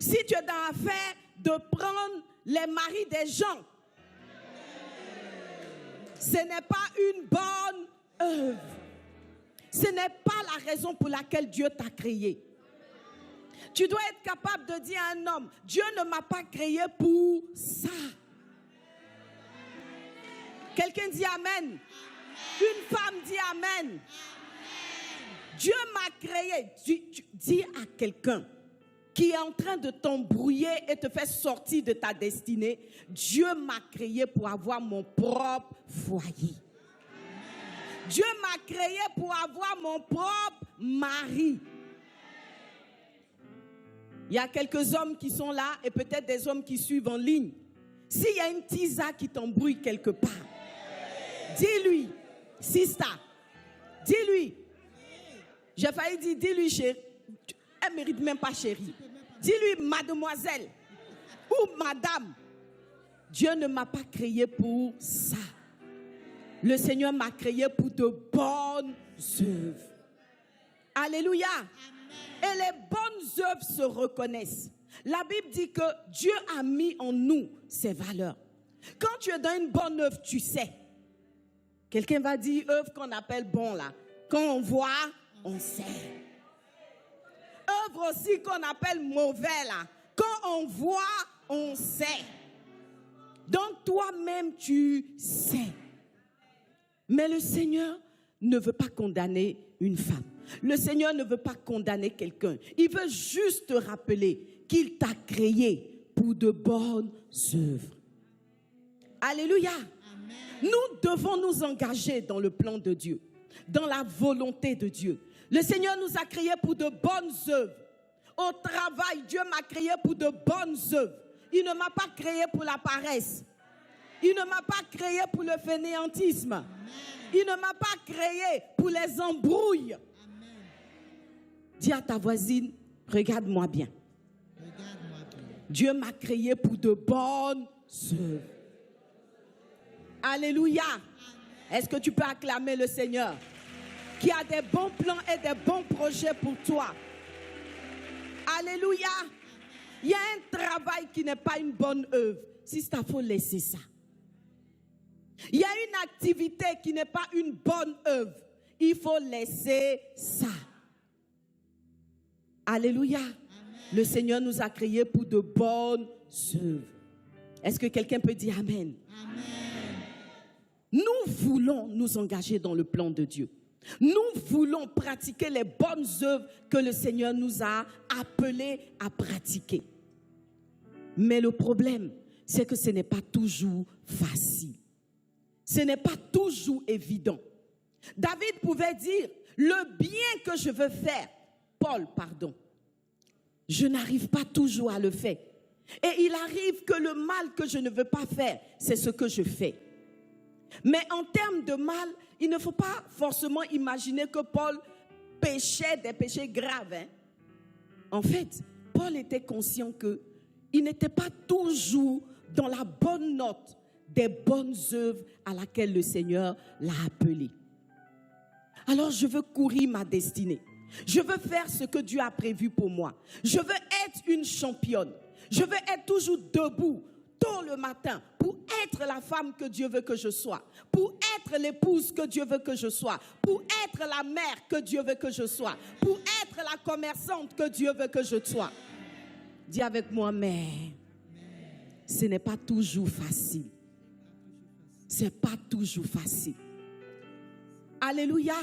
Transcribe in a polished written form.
Si tu es dans l'affaire de prendre les maris des gens, ce n'est pas une bonne œuvre. Ce n'est pas la raison pour laquelle Dieu t'a créé. Tu dois être capable de dire à un homme, Dieu ne m'a pas créé pour ça. Quelqu'un dit Amen. Une femme dit Amen. Dieu m'a créé. Dis à quelqu'un qui est en train de t'embrouiller et te faire sortir de ta destinée, Dieu m'a créé pour avoir mon propre foyer. Dieu m'a créé pour avoir mon propre mari. Il y a quelques hommes qui sont là et peut-être des hommes qui suivent en ligne. S'il y a une tisa qui t'embrouille quelque part, dis-lui, sister, dis-lui. J'ai failli dire, dis-lui chérie. Elle ne mérite même pas chérie. Dis-lui mademoiselle ou madame. Dieu ne m'a pas créé pour ça. Le Seigneur m'a créé pour de bonnes œuvres. Alléluia. Et les bonnes œuvres se reconnaissent. La Bible dit que Dieu a mis en nous ses valeurs. Quand tu es dans une bonne œuvre, tu sais. Quelqu'un va dire œuvre qu'on appelle bon là. Quand on voit, on sait. Œuvre aussi qu'on appelle mauvais là. Quand on voit, on sait. Donc toi-même, tu sais. Mais le Seigneur ne veut pas condamner une femme. Le Seigneur ne veut pas condamner quelqu'un. Il veut juste te rappeler qu'il t'a créé pour de bonnes œuvres. Alléluia. Amen. Nous devons nous engager dans le plan de Dieu, dans la volonté de Dieu. Le Seigneur nous a créés pour de bonnes œuvres. Au travail, Dieu m'a créé pour de bonnes œuvres. Il ne m'a pas créé pour la paresse. Il ne m'a pas créé pour le fainéantisme. Amen. Il ne m'a pas créé pour les embrouilles. Amen. Dis à ta voisine, regarde-moi bien. Regarde-moi bien. Dieu m'a créé pour de bonnes œuvres. Alléluia. Amen. Est-ce que tu peux acclamer le Seigneur qui a des bons plans et des bons projets pour toi? Alléluia. Amen. Il y a un travail qui n'est pas une bonne œuvre. Si ça, faut laisser ça. Il y a une activité qui n'est pas une bonne œuvre. Il faut laisser ça. Alléluia. Amen. Le Seigneur nous a créés pour de bonnes œuvres. Est-ce que quelqu'un peut dire Amen? Amen. Nous voulons nous engager dans le plan de Dieu. Nous voulons pratiquer les bonnes œuvres que le Seigneur nous a appelés à pratiquer. Mais le problème, c'est que ce n'est pas toujours facile. Ce n'est pas toujours évident. David pouvait dire, le bien que je veux faire, je n'arrive pas toujours à le faire. Et il arrive que le mal que je ne veux pas faire, c'est ce que je fais. Mais en termes de mal, il ne faut pas forcément imaginer que Paul péchait des péchés graves. En fait, Paul était conscient qu'il n'était pas toujours dans la bonne note des bonnes œuvres à laquelle le Seigneur l'a appelé. Alors je veux courir ma destinée. Je veux faire ce que Dieu a prévu pour moi. Je veux être une championne. Je veux être toujours debout tôt le matin pour être la femme que Dieu veut que je sois, pour être l'épouse que Dieu veut que je sois, pour être la mère que Dieu veut que je sois, pour être la commerçante que Dieu veut que je sois. Dis avec moi, mais ce n'est pas toujours facile. C'est pas toujours facile. Alléluia.